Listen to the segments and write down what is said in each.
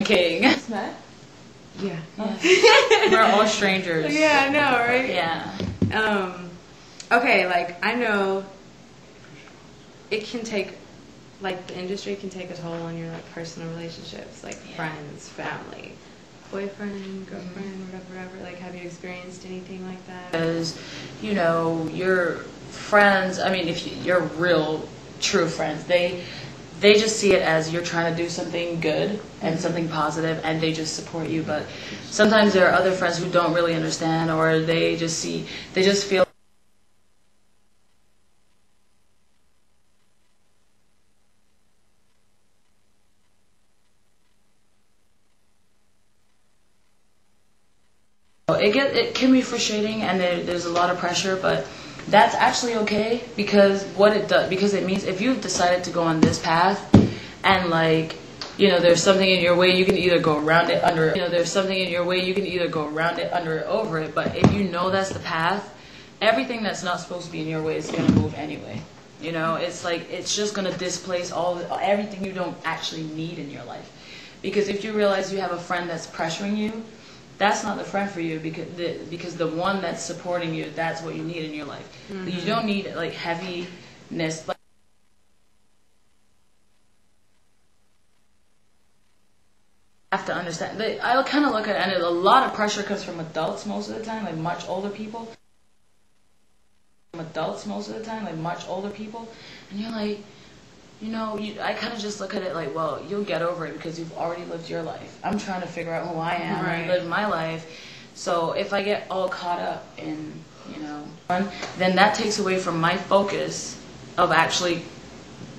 King. Met? Yeah. We're all strangers. Yeah, I know, right? Yeah. Okay, like, I know it can take, like, the industry can take a toll on your, like, personal relationships, like, friends, family, boyfriend, girlfriend, whatever. Like, have you experienced anything like that? Because, you know, your friends, I mean, if you're real, true friends, they just see it as you're trying to do something good and something positive, and they just support you. But sometimes there are other friends who don't really understand, or they just feel. It can be frustrating, and there's a lot of pressure, but that's actually okay, because it means if you've decided to go on this path, and, like, you know, there's something in your way, you can either go around it, under it. You know, there's something in your way, you can either go around it, under it, over it. But if you know that's the path, everything that's not supposed to be in your way is going to move anyway. You know, it's like, it's just going to displace everything you don't actually need in your life. Because if you realize you have a friend that's pressuring you, that's not the friend for you, because the one that's supporting you, that's what you need in your life. Mm-hmm. You don't need, like, heaviness. Have to understand. I kind of look at it, and a lot of pressure comes from adults most of the time, like much older people. And you're like, you know, I kind of just look at it like, well, you'll get over it because you've already lived your life. I'm trying to figure out who I am and live my life. So if I get all caught up in, you know, then that takes away from my focus of actually,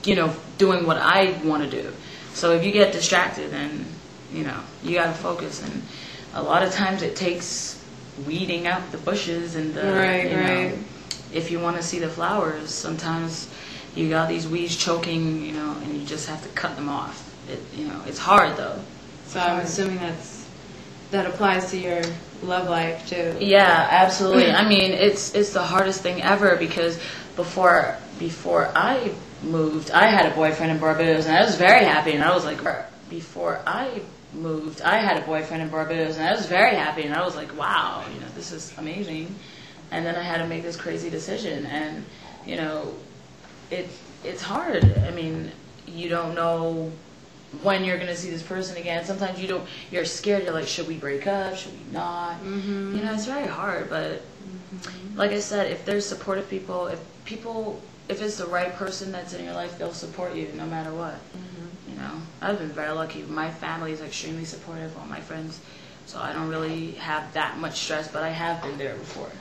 you know, doing what I want to do. So if you get distracted, then, you know, you got to focus. And a lot of times it takes weeding out the bushes and the, you know, if you want to see the flowers, sometimes you got these weeds choking, you know, and you just have to cut them off. You know, it's hard though. So I'm assuming that applies to your love life too. Yeah, absolutely. I mean, it's the hardest thing ever, because before I moved, I had a boyfriend in Barbados, and I was very happy, and I was like, before I moved, I had a boyfriend in Barbados, and I was very happy, and I was like, wow, you know, this is amazing. And then I had to make this crazy decision, and, you know, it's hard. I mean, you don't know when you're going to see this person again. Sometimes you're scared. You're like, should we break up? Should we not? Mm-hmm. You know, it's very hard. But like I said, if there's supportive people, if it's the right person that's in your life, they'll support you no matter what. Mm-hmm. You know, I've been very lucky. My family is extremely supportive, all my friends. So I don't really have that much stress, but I have been there before,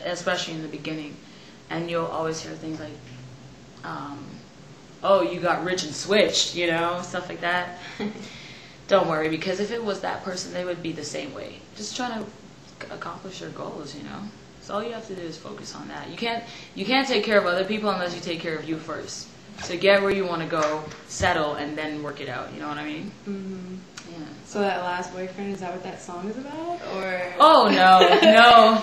especially in the beginning. And you'll always hear things like, oh, you got rich and switched, you know, stuff like that. Don't worry, because if it was that person, they would be the same way. Just trying to accomplish your goals, you know. So all you have to do is focus on that. You can't take care of other people unless you take care of you first. So get where you want to go, settle, and then work it out. You know what I mean? Mm-hmm. Yeah. So that last boyfriend, is that what that song is about? Or oh no,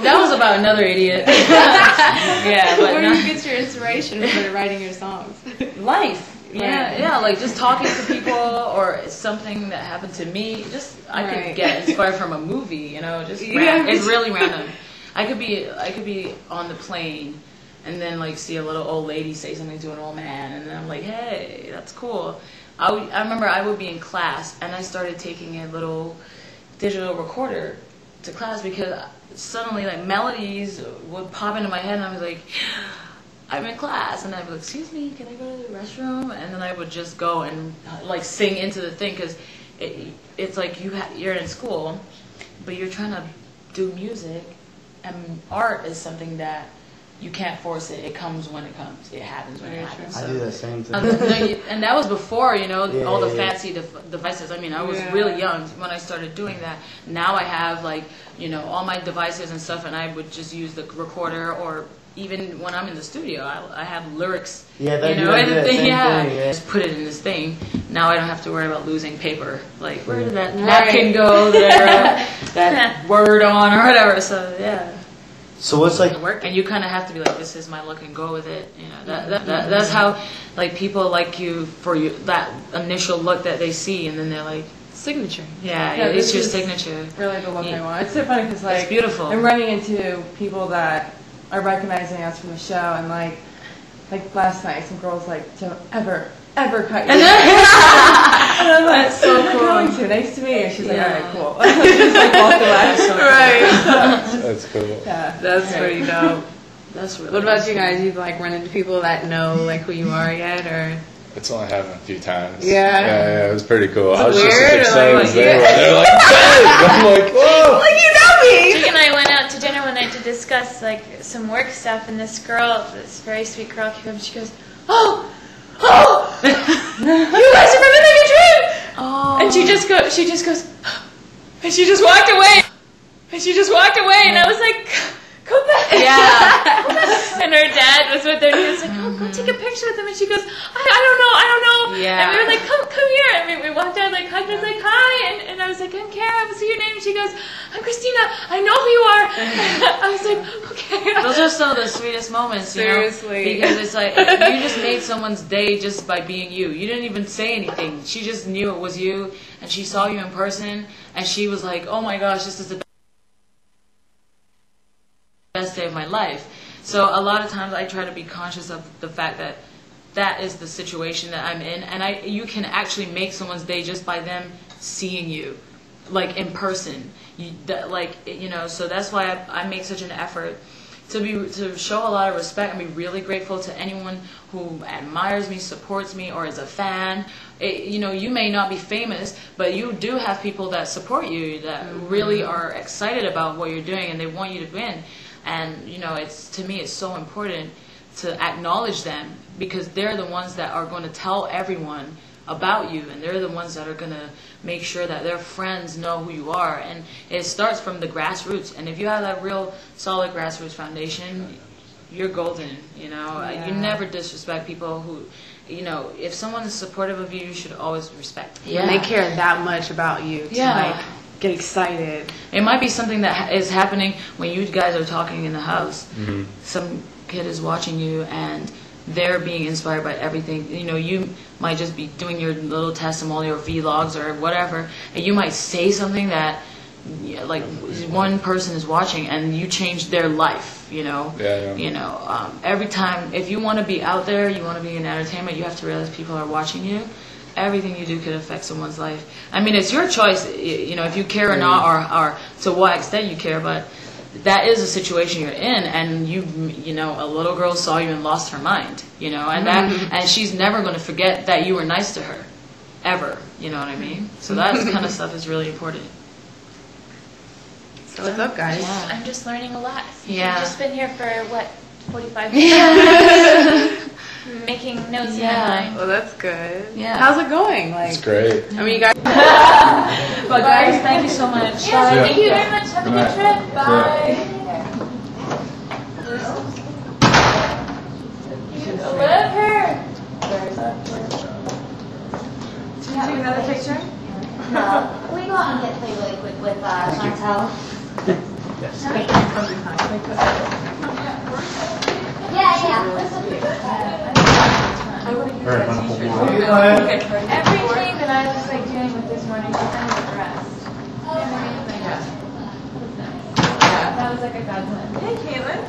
that was about another idiot. Yeah, but where do you get your inspiration for writing your songs? Life. Yeah, like just talking to people, or something that happened to me. Just I could get inspired from a movie, you know. Just it's really random. I could be on the plane, and then like see a little old lady say something to an old man, and then I'm like, hey, that's cool. I remember I would be in class, and I started taking a little digital recorder to class, because suddenly like melodies would pop into my head, and I was like, I'm in class, and I'd be like, excuse me, can I go to the restroom? And then I would just go and like sing into the thing, because it's like you're in school, but you're trying to do music, and art is something that you can't force it. It comes when it comes. It happens when it happens. I do the same thing. And that was before, you know, all the fancy devices. I mean, I was really young when I started doing that. Now I have, like, you know, all my devices and stuff, and I would just use the recorder, or even when I'm in the studio, I have lyrics. Yeah, that, you know, thing, just put it in this thing. Now I don't have to worry about losing paper. Like, where did that napkin go that I wrote that word on, or whatever. So, yeah. So what's like work, and you kind of have to be like, this is my look, and go with it. You know, that's how like people like you for that initial look that they see, and then they're like, signature. Yeah, Yeah, it's this your is signature. Really the look Yeah. I want. It's so funny because like It's beautiful. I'm running into people that are recognizing us from the show, and like last night, some girls like, don't ever cut your hair. And I'm like, That's so cool. I'm going to. Nice to meet you. She's like, Yeah. all right, cool. Just like walked away. So Right. That's cool. Yeah. That's Great. pretty dope. That's really What about awesome. you guys? You like run into people that know like who you are yet, or? It's only happened a few times. Yeah. Yeah, it was pretty cool. I was Weird, just as excited or like- as they were. They were like, "Dang!" I'm like, whoa! You know me. Jake and I went out to dinner one night to discuss like some work stuff, and this girl, this very sweet girl, came up and she goes, "Oh, you guys are from Living Dream!" Oh. And she just goes, and she just walked away, and I was like, "Go back!" Yeah. And her dad was with her, and he was like, "Oh, go take a picture with him." And she goes, I don't know. Yeah. And we were like, come here. And we walked out, like, hugged her, like, hi. And I was like, I'm Kara, what's your name? And she goes, I'm Christina, I know who you are. I was like, okay. Those are some of the sweetest moments, you Seriously. know? Because it's like, you just made someone's day just by being you. You didn't even say anything. She just knew it was you, and she saw you in person, and she was like, oh my gosh, this is the best day of my life. So a lot of times I try to be conscious of the fact that that is the situation that I'm in, and you can actually make someone's day just by them seeing you, like in person. So that's why I make such an effort to show a lot of respect and be really grateful to anyone who admires me, supports me, or is a fan. You may not be famous, but you do have people that support you, that really are excited about what you're doing, and they want you to win. And to me, it's so important to acknowledge them, because they're the ones that are going to tell everyone about you, and they're the ones that are going to make sure that their friends know who you are. And it starts from the grassroots, and if you have that real solid grassroots foundation, you're golden. You never disrespect people who, if someone is supportive of you, you should always respect them. And they care that much about you to like get excited. It might be something that is happening when you guys are talking in the house. Mm-hmm. Some kid is watching you, and they're being inspired by everything. You might just be doing your little testimony or vlogs or whatever, and you might say something that, like, one person is watching, and you change their life. Yeah. Every time, if you want to be out there, you want to be in entertainment, you have to realize people are watching you. Everything you do could affect someone's life. I mean, it's your choice, if you care or not, or to what extent you care, but that is a situation you're in, and a little girl saw you and lost her mind, and she's never going to forget that you were nice to her, ever, you know what I mean? So that kind of stuff is really important. So what's up, guys? Yeah. I'm just learning a lot. Yeah. I've just been here for, 45 minutes? Making notes in my mind. Well, that's good. Yeah. How's it going? It's great. I mean, you guys. But guys, thank you so much. Yeah, thank you very much. Have a good trip. Bye. I love her. Can you take another picture? No. Can we go out and get play really quick with Shontelle? Everything that I was doing with this morning, she kind of addressed. That was a godsend. Hey, Caitlin.